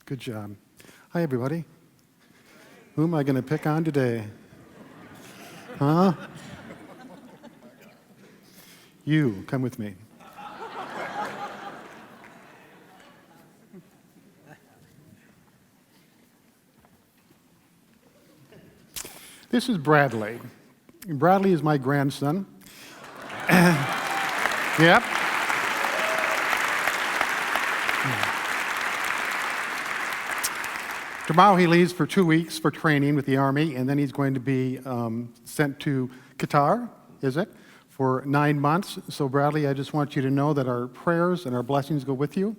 Good job. Hi, everybody. Who am I going to pick on today? Huh? You, come with me. This is Bradley. Bradley is my grandson. Yep. Tomorrow he leaves for 2 weeks for training with the Army, and then he's going to be sent to Qatar, is it, for 9 months. So Bradley, I just want you to know that our prayers and our blessings go with you.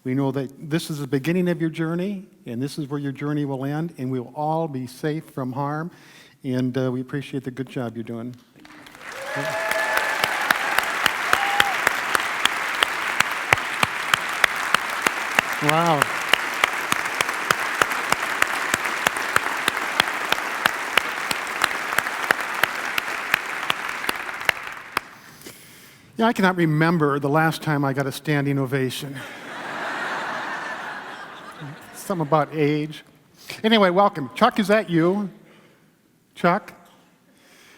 We know that this is the beginning of your journey, and this is where your journey will end, and we will all be safe from harm. And we appreciate the good job you're doing. Wow. Yeah, I cannot remember the last time I got a standing ovation. Something about age. Anyway, welcome. Chuck, is that you? Chuck?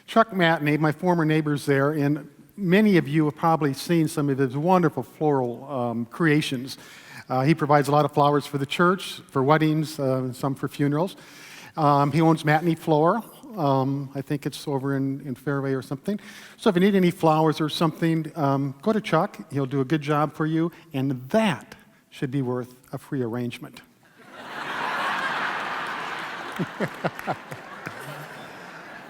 Chuck Matney, my former neighbor's there, and many of you have probably seen some of his wonderful floral creations. He provides a lot of flowers for the church, for weddings, some for funerals. He owns Matney Flower. I think it's over in Fairway or something. So if you need any flowers or something, go to Chuck. He'll do a good job for you, and that should be worth a free arrangement.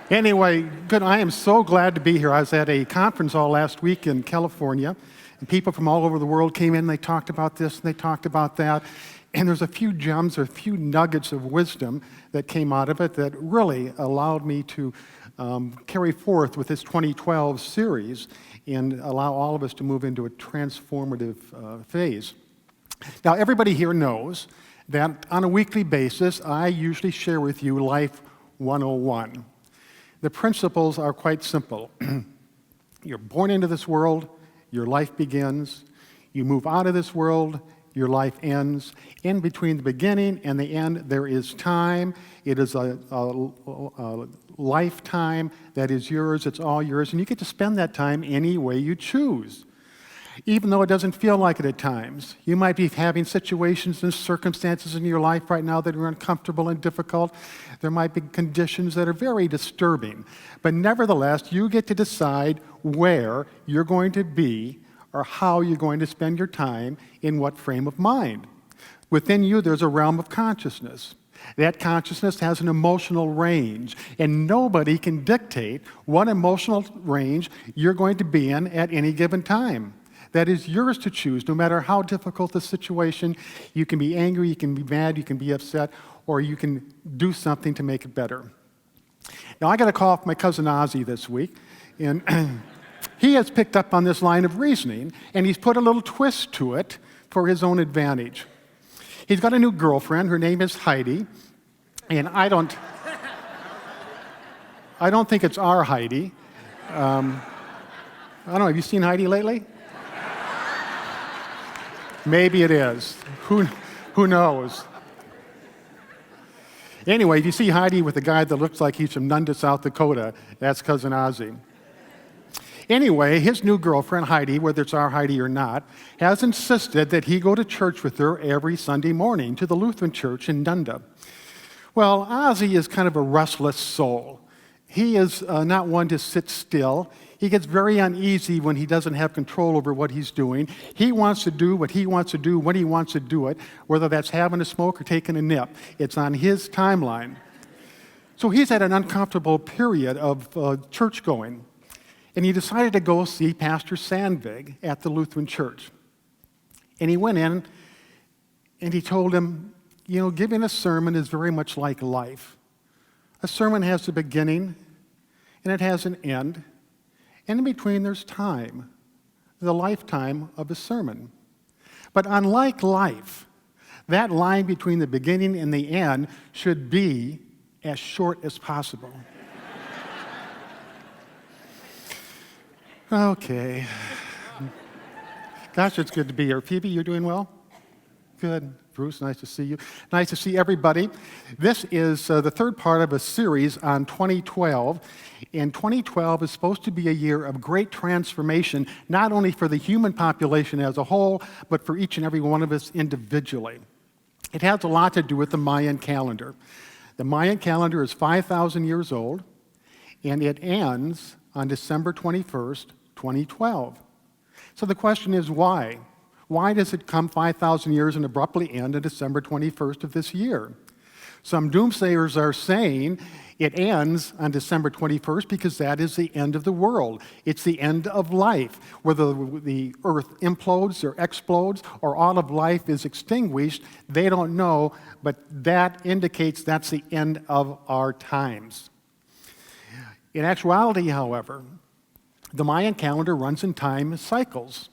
Anyway, good. I am so glad to be here. I was at a conference all last week in California, and people from all over the world came in. They talked about this and they talked about that. And there's a few gems, or a few nuggets of wisdom that came out of it that really allowed me to carry forth with this 2012 series and allow all of us to move into a transformative phase. Now, everybody here knows that on a weekly basis, I usually share with you Life 101. The principles are quite simple. You're born into this world, your life begins. You move out of this world, your life ends. In between the beginning and the end, there is time. It is a lifetime that is yours. It's all yours. And you get to spend that time any way you choose, even though it doesn't feel like it at times. You might be having situations and circumstances in your life right now that are uncomfortable and difficult. There might be conditions that are very disturbing. But nevertheless, you get to decide where you're going to be or how you're going to spend your time, in what frame of mind. Within you, there's a realm of consciousness. That consciousness has an emotional range, and nobody can dictate what emotional range you're going to be in at any given time. That is yours to choose, no matter how difficult the situation. You can be angry, you can be mad, you can be upset, or you can do something to make it better. Now, I got a call from my cousin Ozzy this week, and he has picked up on this line of reasoning, and he's put a little twist to it for his own advantage. He's got a new girlfriend. Her name is Heidi, and I don't think it's our Heidi. I don't know, have you seen Heidi lately? Maybe it is. Who knows? Anyway, if you see Heidi with a guy that looks like he's from Nunda, South Dakota, that's Cousin Ozzy. Anyway, his new girlfriend, Heidi, whether it's our Heidi or not, has insisted that he go to church with her every Sunday morning to the Lutheran church in Nunda. Well, Ozzy is kind of a restless soul. He is not one to sit still. He gets very uneasy when he doesn't have control over what he's doing. He wants to do what he wants to do when he wants to do it, whether that's having a smoke or taking a nip. It's on his timeline. So he's at an uncomfortable period of church going. And he decided to go see Pastor Sandvig at the Lutheran church. And he went in and he told him, you know, giving a sermon is very much like life. A sermon has a beginning and it has an end. And in between there's time, the lifetime of a sermon. But unlike life, that line between the beginning and the end should be as short as possible. Okay. Gosh, it's good to be here. Phoebe, you're doing well? Good. Bruce. Nice to see you. Nice to see everybody. This is the third part of a series on 2012. And 2012 is supposed to be a year of great transformation, not only for the human population as a whole, but for each and every one of us individually. It has a lot to do with the Mayan calendar. The Mayan calendar is 5,000 years old, and it ends on December 21st, 2012. So the question is why? Why does it come 5,000 years and abruptly end on December 21st of this year? Some doomsayers are saying it ends on December 21st because that is the end of the world. It's the end of life. Whether the earth implodes or explodes or all of life is extinguished, they don't know, but that indicates that's the end of our times. In actuality, however, the Mayan calendar runs in time cycles.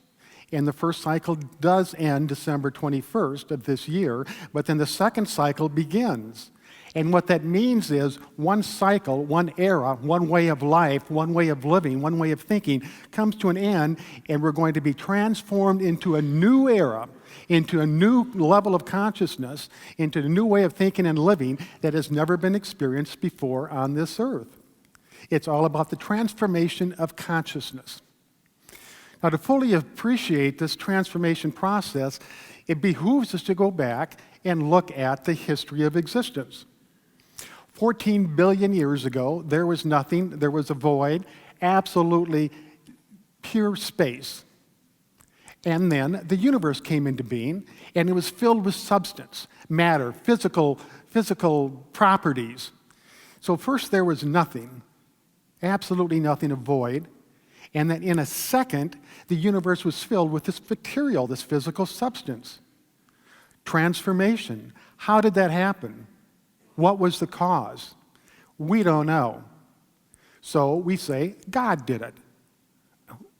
And the first cycle does end December 21st of this year, but then the second cycle begins. And what that means is one cycle, one era, one way of life, one way of living, one way of thinking comes to an end, and we're going to be transformed into a new era, into a new level of consciousness, into a new way of thinking and living that has never been experienced before on this earth. It's all about the transformation of consciousness. Now, to fully appreciate this transformation process, it behooves us to go back and look at the history of existence. 14 billion years ago, there was nothing, there was a void, absolutely pure space. And then the universe came into being, and it was filled with substance, matter, physical properties. So first there was nothing. Absolutely nothing, a void. And then in a second, the universe was filled with this material, this physical substance. Transformation. How did that happen? What was the cause? We don't know. So we say God did it.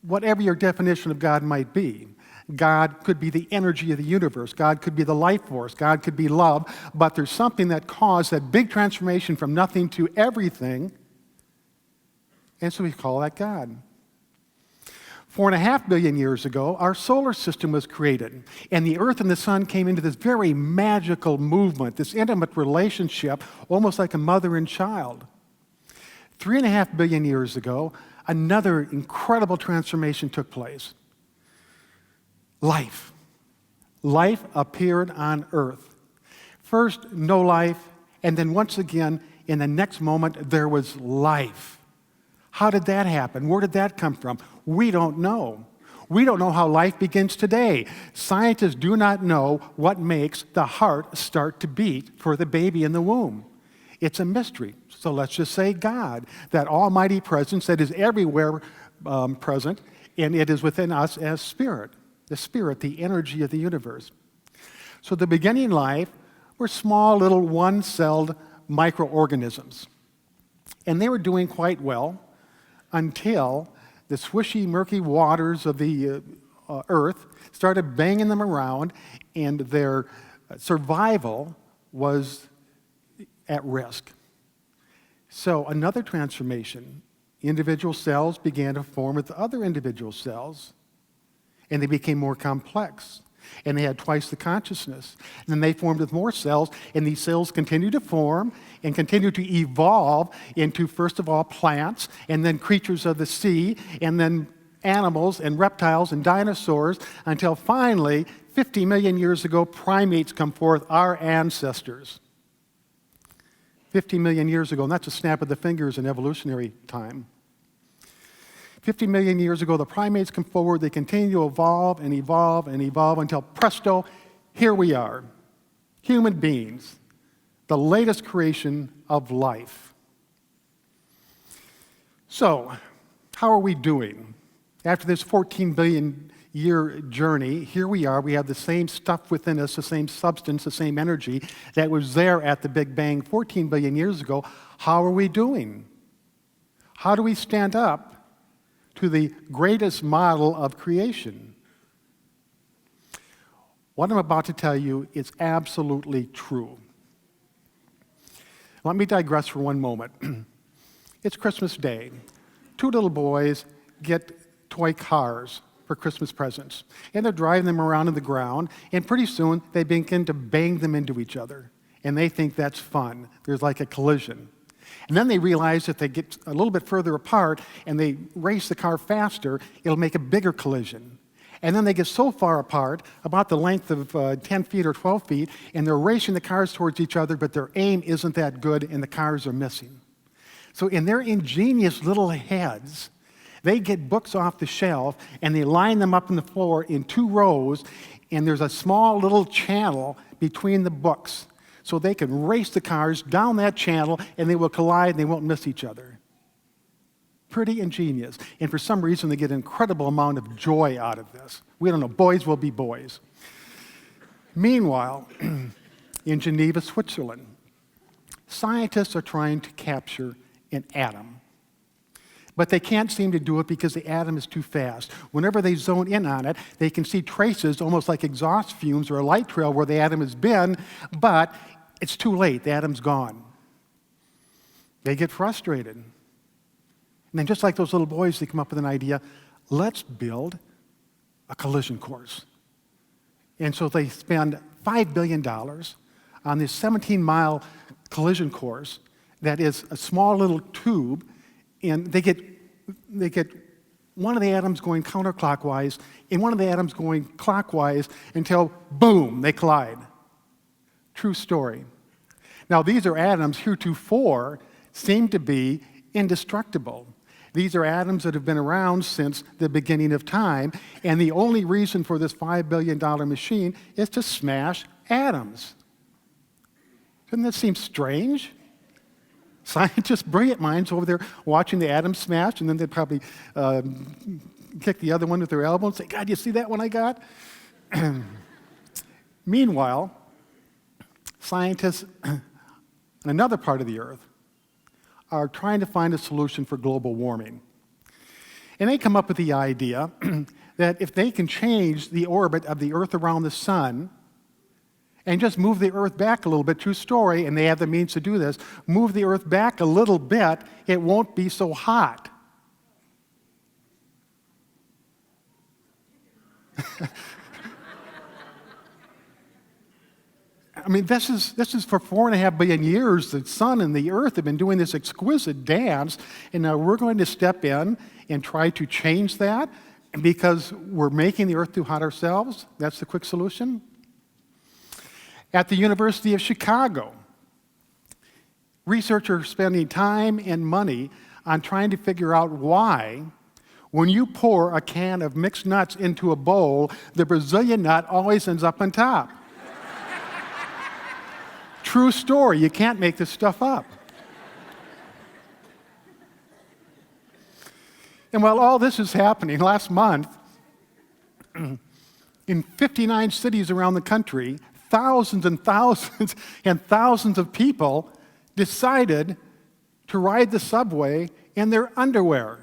Whatever your definition of God might be, God could be the energy of the universe. God could be the life force. God could be love. But there's something that caused that big transformation from nothing to everything. And so we call that God. 4.5 billion years ago, our solar system was created, and the Earth and the Sun came into this very magical movement, this intimate relationship, almost like a mother and child. 3.5 billion years ago, another incredible transformation took place. Life. Life appeared on Earth. First, no life, and then once again, in the next moment, there was life. How did that happen? Where did that come from? We don't know. We don't know how life begins today. Scientists do not know what makes the heart start to beat for the baby in the womb. It's a mystery. So let's just say God, that almighty presence that is everywhere present, and it is within us as spirit, the energy of the universe. So the beginning life were small little one-celled microorganisms. And they were doing quite well until the swishy, murky waters of the earth started banging them around, and their survival was at risk. So another transformation. Individual cells began to form with other individual cells, and they became more complex. And they had twice the consciousness. And then they formed with more cells, and these cells continued to form and continued to evolve into, first of all, plants, and then creatures of the sea, and then animals and reptiles and dinosaurs, until finally, 50 million years ago, primates come forth, our ancestors. 50 million years ago, and that's a snap of the fingers in evolutionary time. 50 million years ago, the primates come forward, they continue to evolve and evolve and evolve until presto, here we are, human beings, the latest creation of life. So, how are we doing? After this 14 billion year journey, here we are, we have the same stuff within us, the same substance, the same energy that was there at the Big Bang 14 billion years ago. How are we doing? How do we stand up to the greatest model of creation? What I'm about to tell you is absolutely true. Let me digress for one moment. It's Christmas Day. Two little boys get toy cars for Christmas presents. And they're driving them around in the ground, and pretty soon they begin to bang them into each other. And they think that's fun. There's like a collision. And then they realize if they get a little bit further apart and they race the car faster, it'll make a bigger collision. And then they get so far apart, about the length of 10 feet or 12 feet, and they're racing the cars towards each other, but their aim isn't that good and the cars are missing. So in their ingenious little heads, they get books off the shelf and they line them up on the floor in 2 rows, and there's a small little channel between the books. So they can race the cars down that channel and they will collide and they won't miss each other. Pretty ingenious. And for some reason they get an incredible amount of joy out of this. We don't know, boys will be boys. Meanwhile, in Geneva, Switzerland, scientists are trying to capture an atom. But they can't seem to do it because the atom is too fast. Whenever they zone in on it, they can see traces, almost like exhaust fumes or a light trail where the atom has been, but it's too late. The atom's gone. They get frustrated. And then just like those little boys, they come up with an idea, let's build a collision course. And so they spend $5 billion on this 17-mile collision course that is a small little tube, and they get one of the atoms going counterclockwise and one of the atoms going clockwise until, boom, they collide. True story. Now, these are atoms heretofore seem to be indestructible. These are atoms that have been around since the beginning of time, and the only reason for this $5 billion machine is to smash atoms. Doesn't that seem strange? Scientists, brilliant minds over there watching the atoms smash, and then they'd probably kick the other one with their elbow and say, God, you see that one I got? Meanwhile, scientists in another part of the earth are trying to find a solution for global warming. And they come up with the idea that if they can change the orbit of the earth around the sun and just move the earth back a little bit, true story, and they have the means to do this, move the earth back a little bit, it won't be so hot. I mean, this is for 4.5 billion years, the sun and the earth have been doing this exquisite dance, and now we're going to step in and try to change that because we're making the earth too hot ourselves. That's the quick solution. At the University of Chicago, researchers are spending time and money on trying to figure out why, when you pour a can of mixed nuts into a bowl, the Brazilian nut always ends up on top. True story. You can't make this stuff up. And while all this is happening, last month, in 59 cities around the country, thousands and thousands and thousands of people decided to ride the subway in their underwear.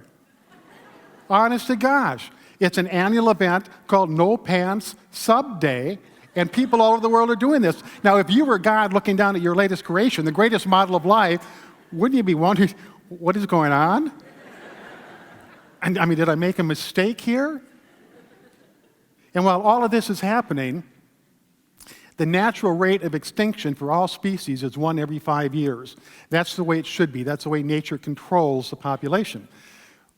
Honest to gosh. It's an annual event called No Pants Sub Day, and people all over the world are doing this. Now, if you were God looking down at your latest creation, the greatest model of life, wouldn't you be wondering, what is going on? And I mean, did I make a mistake here? And while all of this is happening, the natural rate of extinction for all species is 1 every 5 years. That's the way it should be. That's the way nature controls the population.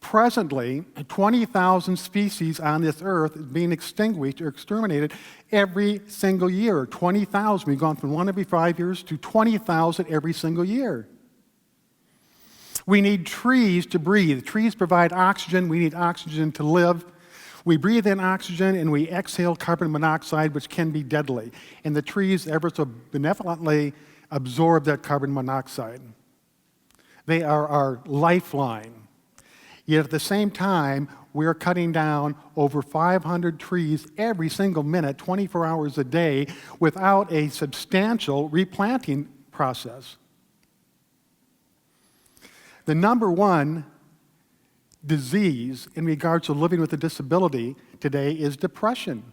Presently, 20,000 species on this earth is being extinguished or exterminated every single year. 20,000. We've gone from 1 every 5 years to 20,000 every single year. We need trees to breathe. Trees provide oxygen. We need oxygen to live. We breathe in oxygen and we exhale carbon monoxide, which can be deadly. And the trees ever so benevolently absorb that carbon monoxide. They are our lifeline. Yet at the same time, we're cutting down over 500 trees every single minute, 24 hours a day, without a substantial replanting process. The number one disease in regards to living with a disability today is depression.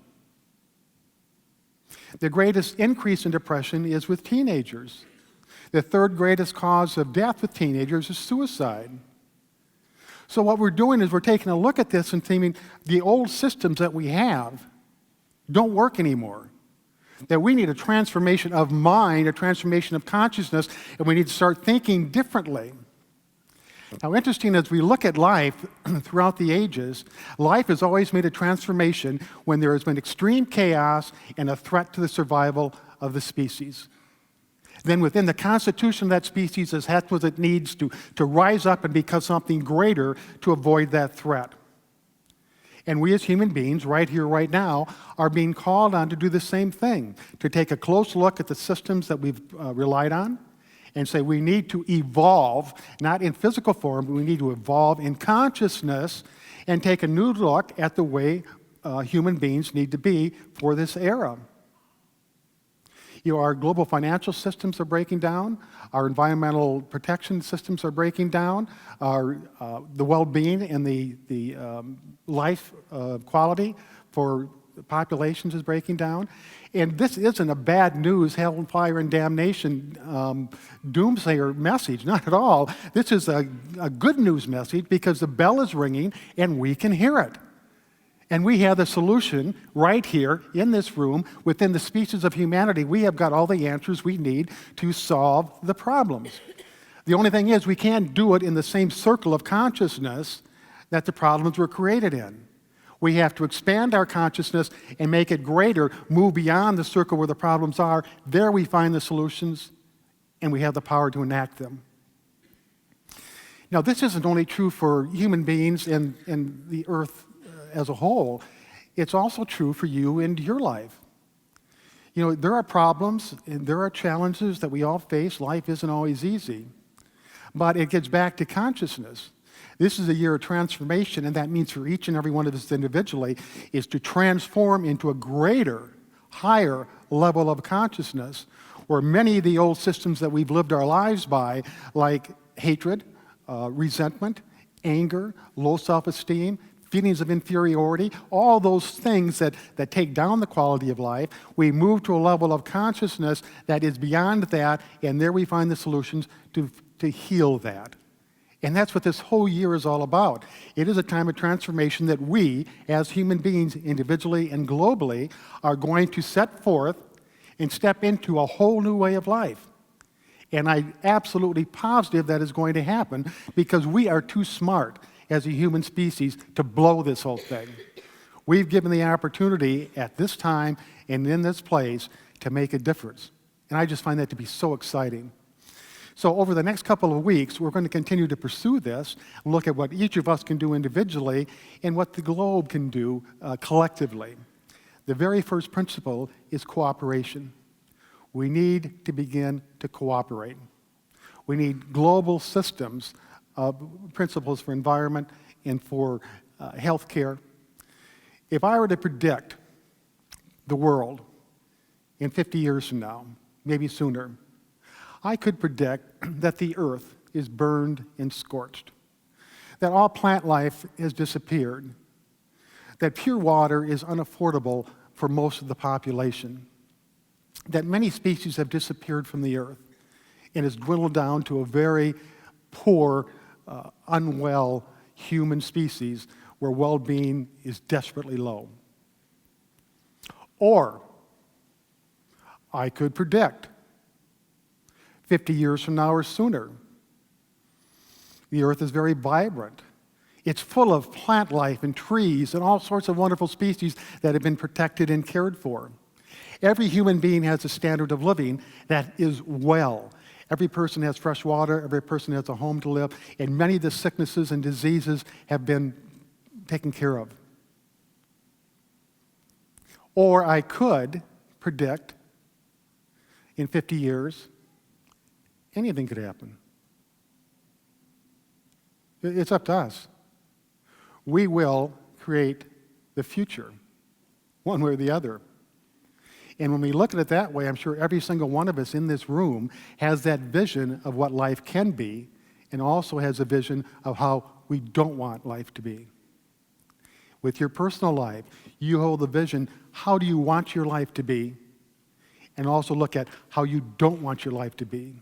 The greatest increase in depression is with teenagers. The third greatest cause of death with teenagers is suicide. So what we're doing is we're taking a look at this and thinking the old systems that we have don't work anymore. That we need a transformation of mind, a transformation of consciousness, and we need to start thinking differently. Now, interesting, as we look at life throughout the ages, life has always made a transformation when there has been extreme chaos and a threat to the survival of the species. Then within the constitution of that species, it has what it needs to rise up and become something greater to avoid that threat. And we as human beings, right here, right now, are being called on to do the same thing, to take a close look at the systems that we've relied on and say we need to evolve, not in physical form, but we need to evolve in consciousness and take a new look at the way human beings need to be for this era. Our global financial systems are breaking down. Our environmental protection systems are breaking down. The well-being and the life quality for populations is breaking down. And this isn't a bad news, hell and fire and damnation doomsayer message, not at all. This is a good news message because the bell is ringing and we can hear it. And we have the solution right here in this room within the species of humanity. We have got all the answers we need to solve the problems. The only thing is we can't do it in the same circle of consciousness that the problems were created in. We have to expand our consciousness and make it greater, move beyond the circle where the problems are. There we find the solutions and we have the power to enact them. Now, this isn't only true for human beings and the earth as a whole, it's also true for you and your life. There are problems and there are challenges that we all face. Life isn't always easy. But it gets back to consciousness. This is a year of transformation, and that means for each and every one of us individually is to transform into a greater, higher level of consciousness where many of the old systems that we've lived our lives by, like hatred, resentment, anger, low self-esteem, feelings of inferiority, all those things that take down the quality of life, we move to a level of consciousness that is beyond that, and there we find the solutions to heal that. And that's what this whole year is all about. It is a time of transformation that we, as human beings, individually and globally, are going to set forth and step into a whole new way of life. And I'm absolutely positive that is going to happen because we are too smart as a human species to blow this whole thing. We've given the opportunity at this time and in this place to make a difference. And I just find that to be so exciting. So over the next couple of weeks, we're going to continue to pursue this, look at what each of us can do individually and what the globe can do collectively. The very first principle is cooperation. We need to begin to cooperate. We need global systems principles for environment and for health care. If I were to predict the world in 50 years from now, maybe sooner, I could predict that the earth is burned and scorched, that all plant life has disappeared, that pure water is unaffordable for most of the population, that many species have disappeared from the earth and has dwindled down to a very poor, unwell human species where well-being is desperately low. Or I could predict 50 years from now or sooner, the earth is very vibrant. It's full of plant life and trees and all sorts of wonderful species that have been protected and cared for. Every human being has a standard of living that is well. Every person has fresh water, every person has a home to live, and many of the sicknesses and diseases have been taken care of. Or I could predict in 50 years, anything could happen. It's up to us. We will create the future, one way or the other. And when we look at it that way, I'm sure every single one of us in this room has that vision of what life can be and also has a vision of how we don't want life to be. With your personal life, you hold the vision, how do you want your life to be? And also look at how you don't want your life to be.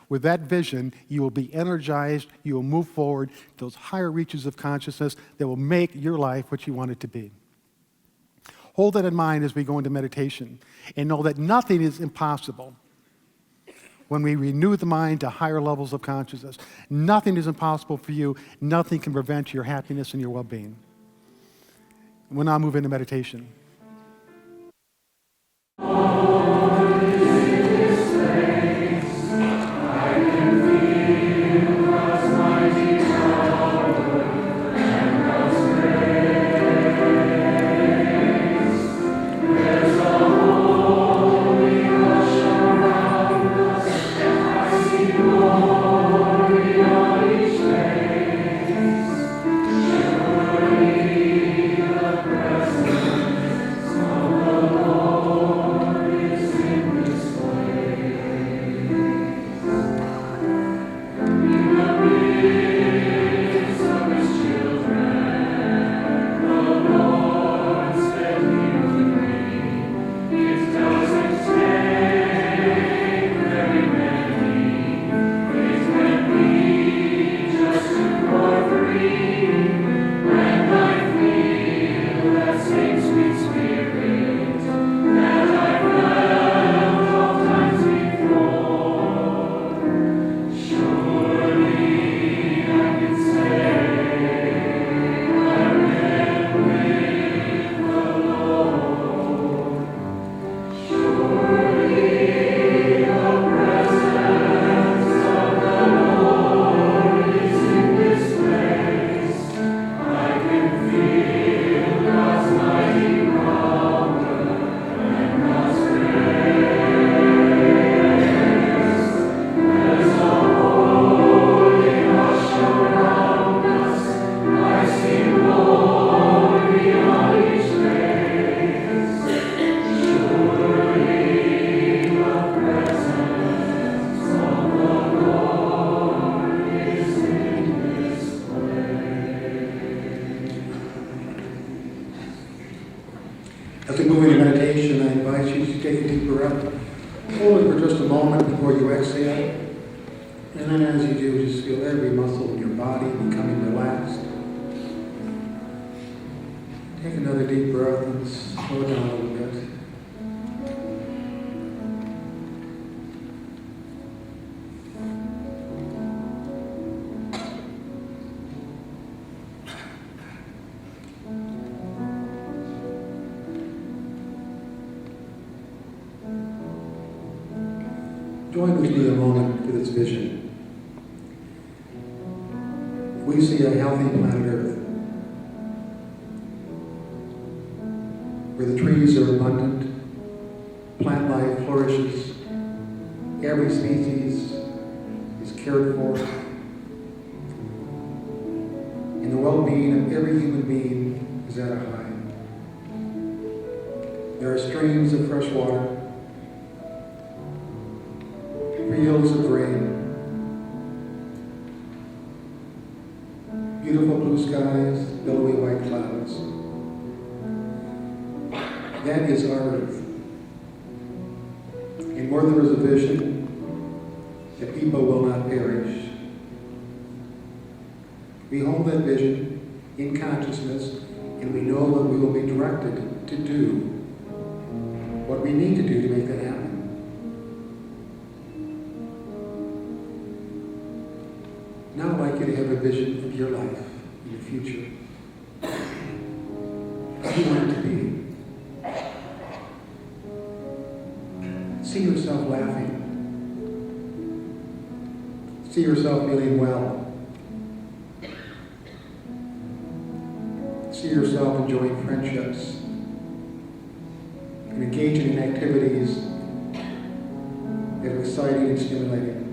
With that vision, you will be energized, you will move forward to those higher reaches of consciousness that will make your life what you want it to be. Hold that in mind as we go into meditation, and know that nothing is impossible when we renew the mind to higher levels of consciousness. Nothing is impossible for you. Nothing can prevent your happiness and your well-being. We'll now move into meditation. As we move into meditation, I invite you to take a deep breath. Hold it for just a moment before you exhale. And then as you do, just feel every muscle in your body becoming relaxed. Take another deep breath and slow down a little bit. Join with me a moment for this vision. We see a healthy planet Earth, where the trees are abundant, plant life flourishes, every species is cared for, and the well-being of every human being is at a high. There are streams of fresh water, fields of grain, beautiful blue skies, billowy white clouds. That is our Earth. And where there is a vision that people will not perish, we hold that vision in consciousness, and we know that we will be directed to do what we need to do to make that happen. Now I'd like you to have a vision of your life in the future. How do you want it to be? See yourself laughing. See yourself feeling well. See yourself enjoying friendships and engaging in activities that are exciting and stimulating.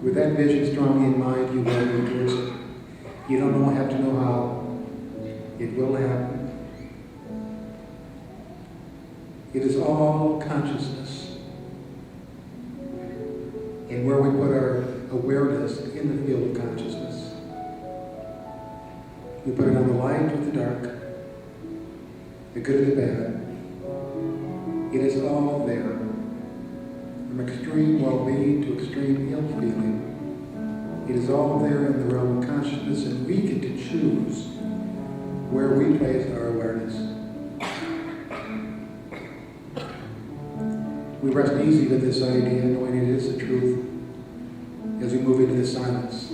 With that vision strongly in mind, you will go towards it. You don't have to know how. It will happen. It is all consciousness. And where we put our awareness in the field of consciousness, we put it on the light or the dark, the good and the bad. It is all there. From extreme well-being to extreme ill-feeling. It is all there in the realm of consciousness, and we get to choose where we place our awareness. We rest easy with this idea, knowing it is the truth, as we move into the silence.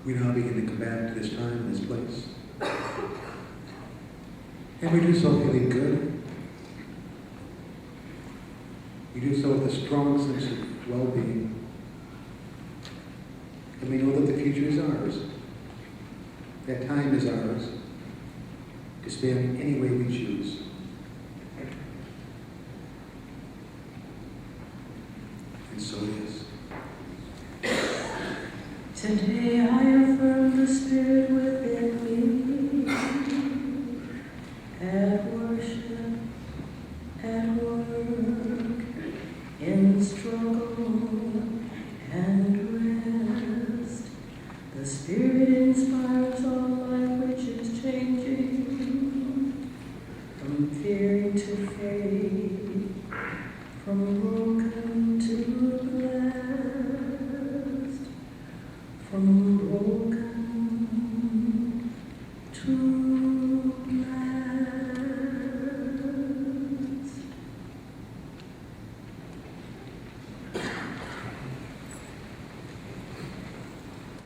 We now begin to come back to this time and this place. And we do so feeling good. We do so with a strong sense of well-being. And we know that the future is ours. That time is ours to spend any way we choose. And so it is. Today I affirm the Spirit within me, at worship, at work, in struggle and rest. The Spirit inspires all life which is changing, from fear to faith, from broken to blessed. From broken to